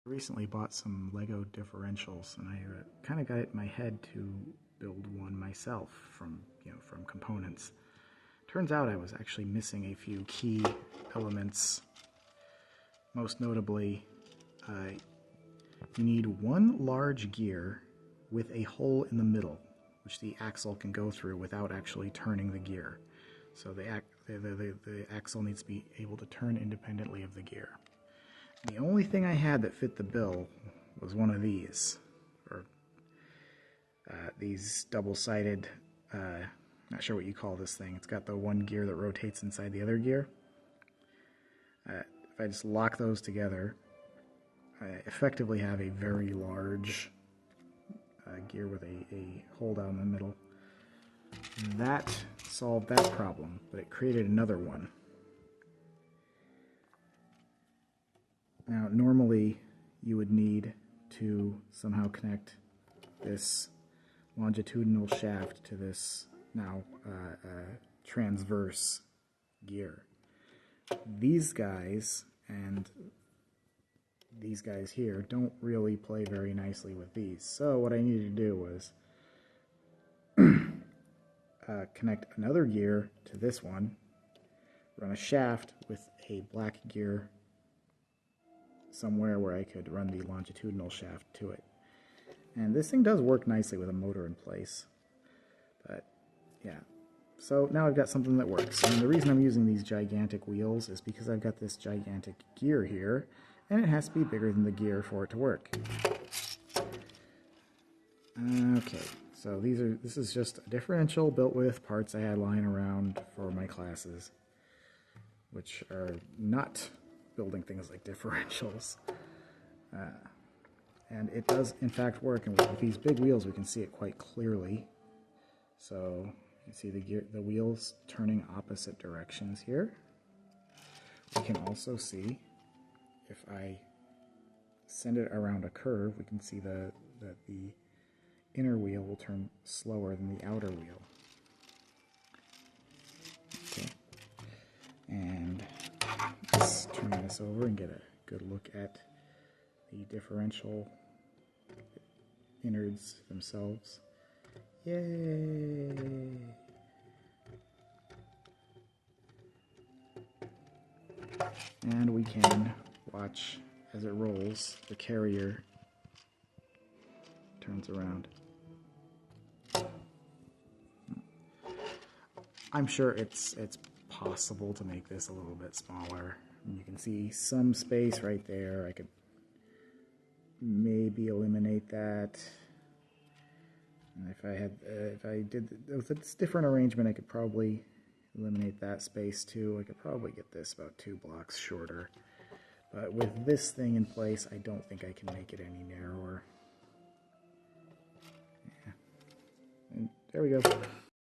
Recently bought some Lego differentials, and I kind of got it in my head to build one myself from components. Turns out I was actually missing a few key elements. Most notably, you need one large gear with a hole in the middle, which the axle can go through without actually turning the gear. So the axle needs to be able to turn independently of the gear. The only thing I had that fit the bill was one of these, or these double-sided, not sure what you call this thing. It's got the one gear that rotates inside the other gear. If I just lock those together, I effectively have a very large gear with a hole down the middle. That solved that problem, but it created another one. Now, normally you would need to somehow connect this longitudinal shaft to this now transverse gear. These guys and these guys here don't really play very nicely with these. So what I needed to do was connect another gear to this one, run a shaft with a black gear somewhere where I could run the longitudinal shaft to it. And this thing does work nicely with a motor in place. But yeah, so now I've got something that works. And the reason I'm using these gigantic wheels is because I've got this gigantic gear here, and it has to be bigger than the gear for it to work. Okay, so this is just a differential built with parts I had lying around for my classes, which are not building things like differentials. And it does in fact work, and with these big wheels we can see it quite clearly. So you can see the wheels turning opposite directions here. We can also see, if I send it around a curve, we can see that the inner wheel will turn slower than the outer wheel. Okay, and let's turn this over and get a good look at the differential innards themselves. Yay! And we can watch as it rolls, the carrier turns around. I'm sure it's possible to make this a little bit smaller. You can see some space right there. I could maybe eliminate that. And if I did with this different arrangement, I could probably eliminate that space too. I could probably get this about 2 blocks shorter. But with this thing in place, I don't think I can make it any narrower. Yeah. And there we go.